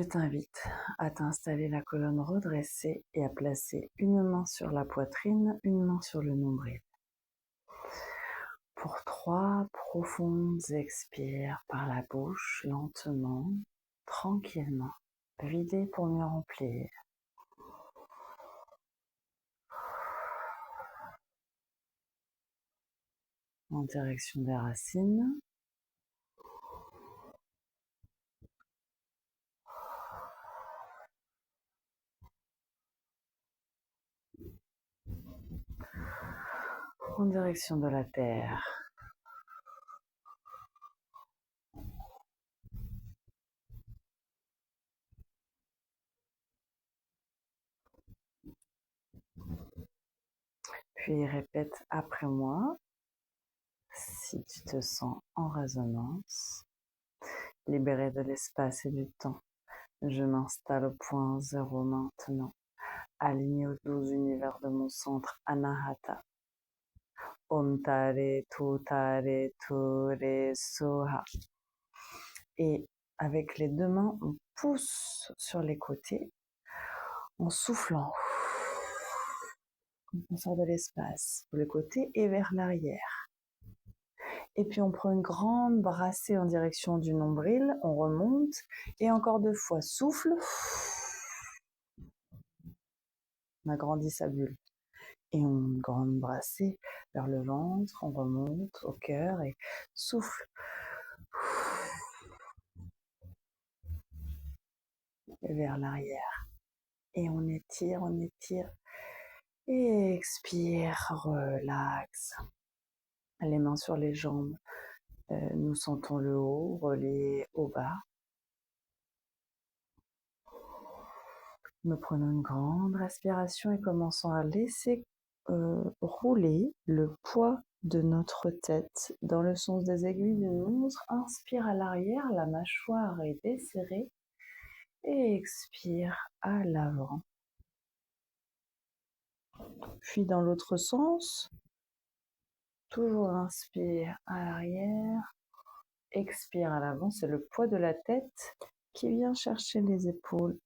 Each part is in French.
t'invite à t'installer la colonne redressée et à placer une main sur la poitrine, une main sur le nombril. Pour 3 profondes expires par la bouche, lentement, tranquillement, vider pour mieux remplir. En direction des racines. En direction de la terre. Puis répète après moi, si tu te sens en résonance, libéré de l'espace et du temps. Je m'installe au point 0 maintenant, aligné aux 12 univers de mon centre Anahata. Om Tare Tu Tare Ture Soha. Et avec les deux mains, on pousse sur les côtés en soufflant. On sort de l'espace pour les côtés et vers l'arrière. Et puis on prend une grande brassée en direction du nombril, on remonte et encore 2 fois, souffle. On agrandit sa bulle. Et une grande brassée vers le ventre, on remonte au cœur et souffle. Et vers l'arrière. Et on étire. Et expire, relax. Les mains sur les jambes. Nous sentons le haut, relié au bas. Nous prenons une grande respiration et commençons à laisser rouler le poids de notre tête dans le sens des aiguilles d'une montre. Inspire à l'arrière, la mâchoire est desserrée et expire à l'avant. Puis dans l'autre sens, toujours inspire à l'arrière, expire à l'avant. C'est le poids de la tête qui vient chercher les épaules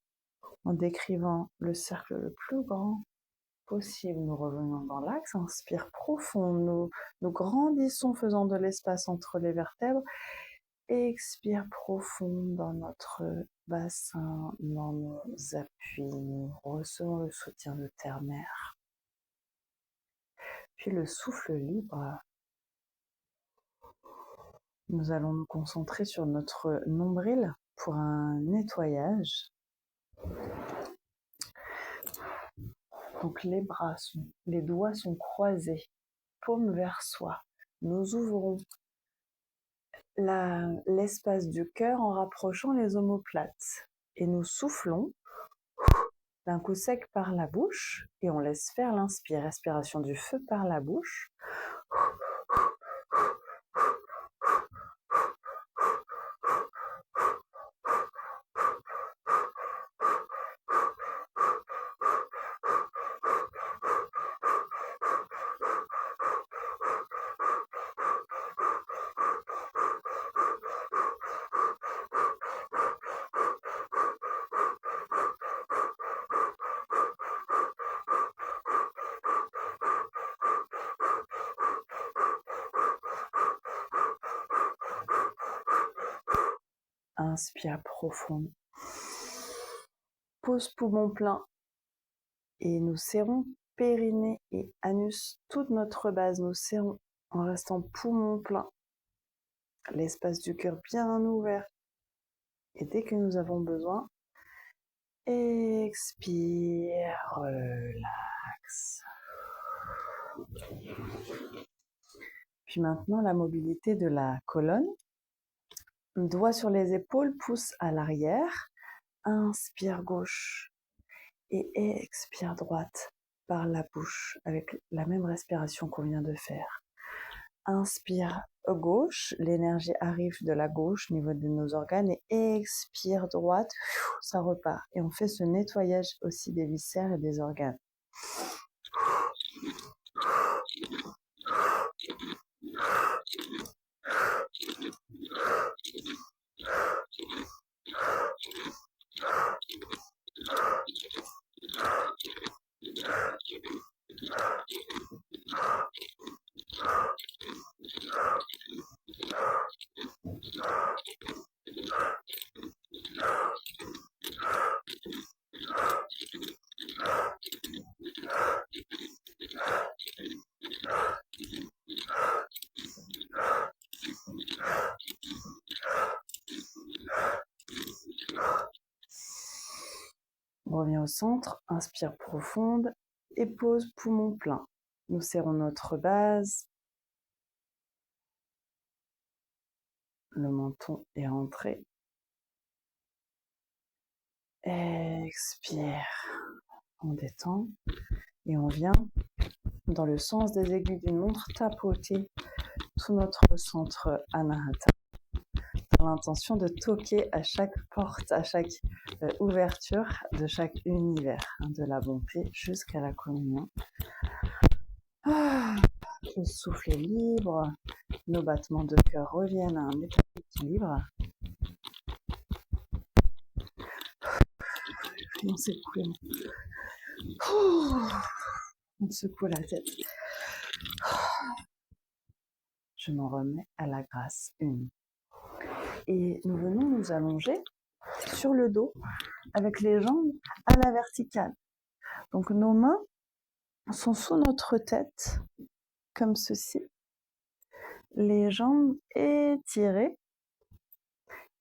en décrivant le cercle le plus grand possible. Nous revenons dans l'axe, inspire profond, nous grandissons faisant de l'espace entre les vertèbres et expire profond dans notre bassin, dans nos appuis. Nous recevons le soutien de terre-mère. Puis le souffle libre. Nous allons nous concentrer sur notre nombril pour un nettoyage. Donc les doigts sont croisés, paume vers soi. Nous ouvrons l'espace du cœur en rapprochant les omoplates. Et nous soufflons d'un coup sec par la bouche et on laisse faire l'inspire. Respiration du feu par la bouche. Inspire profond. Pose poumon plein. Et nous serrons périnée et anus, toute notre base. Nous serrons en restant poumon plein. L'espace du cœur bien ouvert. Et dès que nous avons besoin, expire, relax. Puis maintenant, la mobilité de la colonne. Doigt sur les épaules, pouce à l'arrière. Inspire gauche et expire droite par la bouche avec la même respiration qu'on vient de faire. Inspire gauche, l'énergie arrive de la gauche au niveau de nos organes et expire droite, ça repart. Et on fait ce nettoyage aussi des viscères et des organes. On revient au centre, inspire profonde et pose poumon plein. Nous serrons notre base. Le menton est rentré. Expire. On détend et on vient dans le sens des aiguilles d'une montre tapoter tout notre centre Anahata dans l'intention de toquer à chaque porte, à chaque ouverture de chaque univers, de la bonté jusqu'à la communion. Le souffle est libre, nos battements de cœur reviennent à un état d'équilibre. Et on s'écoule. On secoue la tête. Je m'en remets à la grâce. 1. Et nous venons nous allonger sur le dos avec les jambes à la verticale. Donc nos mains sont sous notre tête, comme ceci. Les jambes étirées.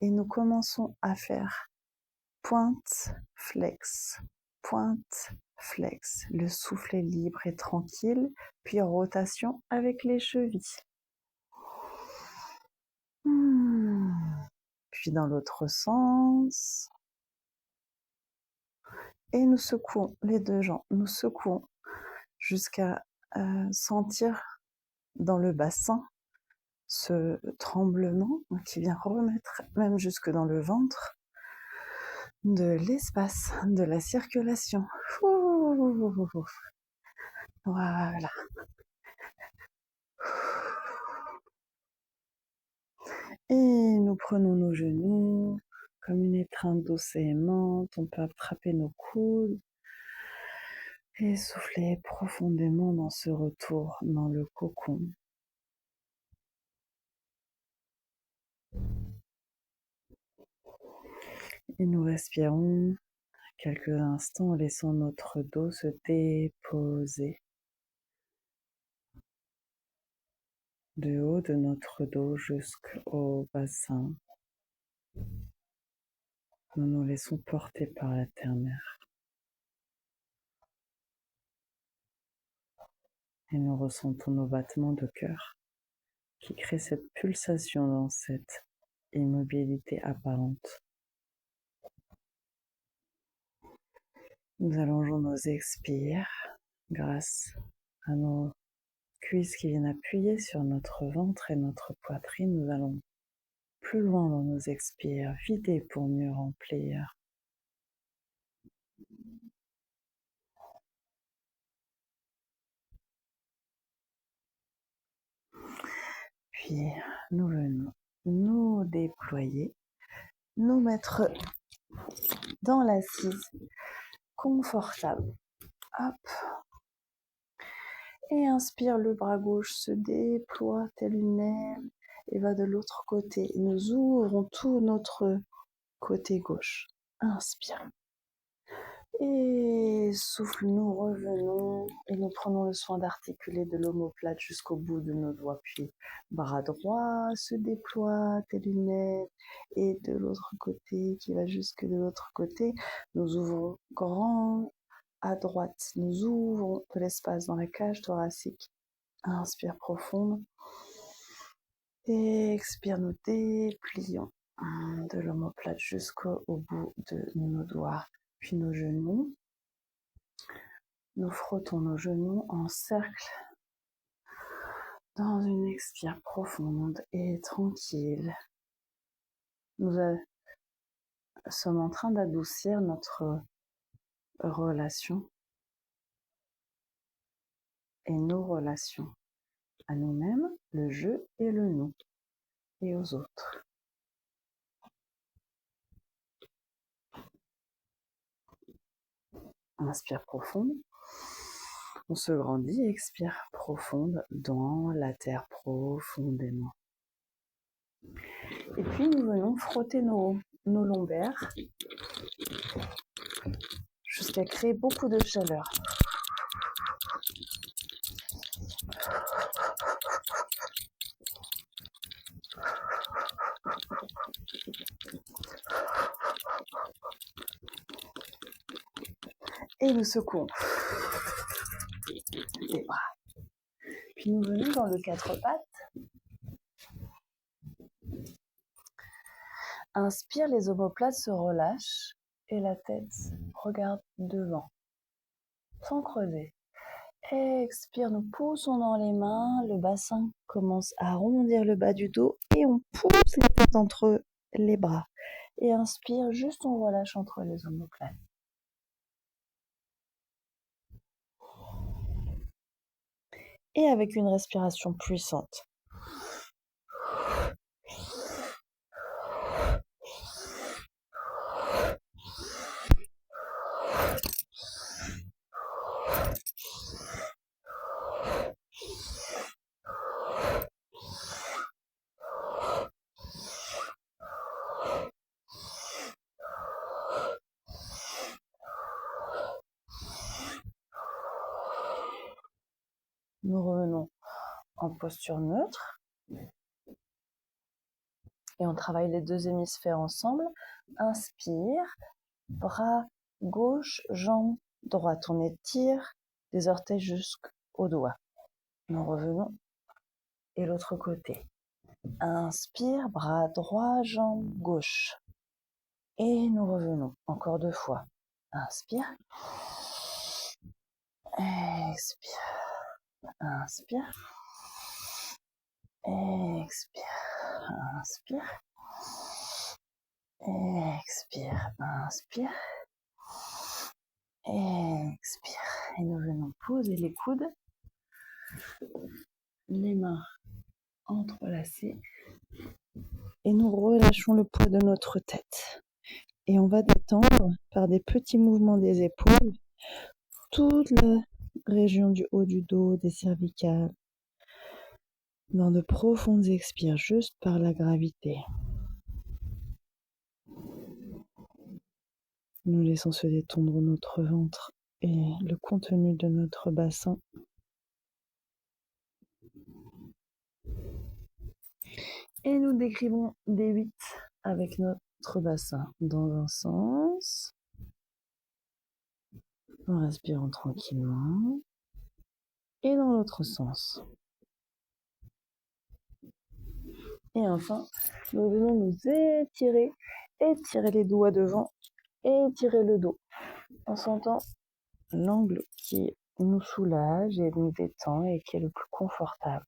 Et nous commençons à faire pointe, flex, pointe, flex. Le souffle est libre et tranquille, puis rotation avec les chevilles. Puis dans l'autre sens. Et nous secouons les deux jambes, nous secouons jusqu'à sentir dans le bassin ce tremblement qui vient remettre même jusque dans le ventre de l'espace, de la circulation. Voilà. Et nous prenons nos genoux comme une étreinte douce et aimante. On peut attraper nos coudes et souffler profondément dans ce retour dans le cocon. Et nous respirons quelques instants en laissant notre dos se déposer du haut de notre dos jusqu'au bassin. Nous nous laissons porter par la terre-mère. Et nous ressentons nos battements de cœur qui créent cette pulsation dans cette immobilité apparente. Nous allongeons nos expires grâce à nos cuisses qui viennent appuyer sur notre ventre et notre poitrine. Nous allons plus loin dans nos expires, vider pour mieux remplir. Puis nous venons nous déployer, nous mettre dans l'assise confortable. Hop. Et inspire, le bras gauche se déploie tel une aile et va de l'autre côté. Nous ouvrons tout notre côté gauche. Inspire. Et souffle, nous revenons et nous prenons le soin d'articuler de l'omoplate jusqu'au bout de nos doigts. Puis bras droit se déploie tel une aile et de l'autre côté qui va jusque de l'autre côté. Nous ouvrons grand à droite. Nous ouvrons de l'espace dans la cage thoracique. Inspire profonde. Et expire, nous déplions de l'omoplate jusqu'au bout de nos doigts. Puis nos genoux. Nous frottons nos genoux en cercle dans une expire profonde et tranquille. Nous sommes en train d'adoucir notre relation et nos relations à nous-mêmes, le je et le nous, et aux autres. Inspire profonde. On se grandit, expire profonde dans la terre profondément. Et puis nous venons frotter nos lombaires jusqu'à créer beaucoup de chaleur. Et nous secouons les bras. Puis nous venons dans le quatre pattes. Inspire, les omoplates se relâchent et la tête regarde devant, sans creuser. Expire, nous poussons dans les mains, le bassin commence à arrondir le bas du dos et on pousse la tête entre les bras. Et inspire, juste on relâche entre les omoplates. Et avec une respiration puissante, nous revenons en posture neutre et on travaille les deux hémisphères ensemble. Inspire, bras gauche, jambe droite. On étire des orteils jusqu'aux doigts. Nous revenons et l'autre côté. Inspire, bras droit, jambe gauche. Et nous revenons encore 2 fois. Inspire. Expire. Inspire. Expire. Inspire. Expire. Inspire. Expire. Et nous venons poser les coudes. Les mains entrelacées. Et nous relâchons le poids de notre tête. Et on va détendre par des petits mouvements des épaules toute la région du haut du dos, des cervicales, dans de profondes expires juste par la gravité. Nous laissons se détendre notre ventre et le contenu de notre bassin. Et nous décrivons des 8 avec notre bassin dans un sens, en respirant tranquillement, et dans l'autre sens. Et enfin, nous venons nous étirer les doigts devant, et étirer le dos, en sentant l'angle qui nous soulage et nous détend et qui est le plus confortable.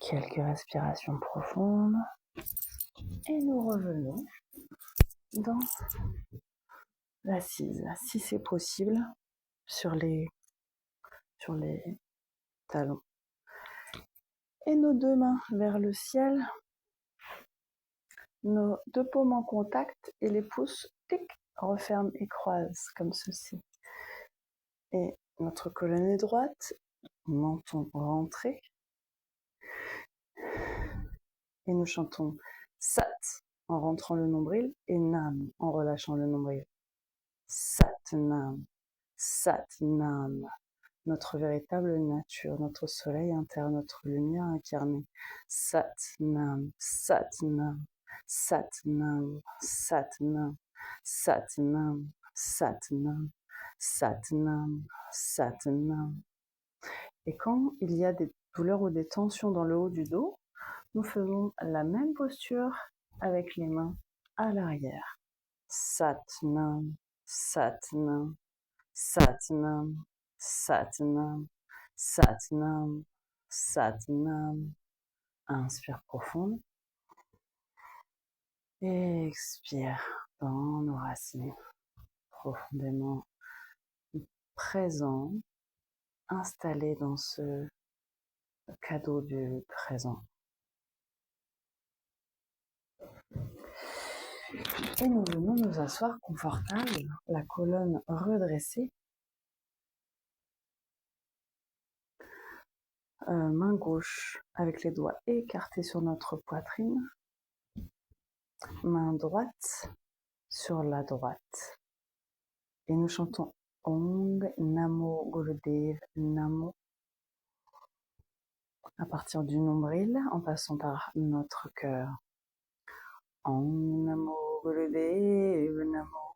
Quelques respirations profondes. Et nous revenons dans l'assise, si c'est possible, sur les talons. Et nos 2 mains vers le ciel, nos 2 paumes en contact et les pouces, tic, referment et croisent comme ceci. Et notre colonne est droite, menton rentré. Et nous chantons Sat en rentrant le nombril et Nam en relâchant le nombril. Sat Nam, Sat Nam, notre véritable nature, notre soleil interne, notre lumière incarnée. Sat Nam, Sat Nam, Sat Nam, Sat Nam, Sat Nam, Sat Nam, Sat Nam, Sat Nam. Et quand il y a des douleurs ou des tensions dans le haut du dos, nous faisons la même posture avec les mains à l'arrière. Sat Nam, Sat Nam, Sat Nam, Sat Nam, Sat Nam, Sat Nam. Inspire profonde. Expire dans nos racines. Profondément présent, installé dans ce cadeau du présent. Et nous venons nous asseoir confortable, la colonne redressée. Main gauche avec les doigts écartés sur notre poitrine. Main droite sur la droite. Et nous chantons Ong Namo Gurudev Namo à partir du nombril en passant par notre cœur. Ong Namo Gurudev Namo.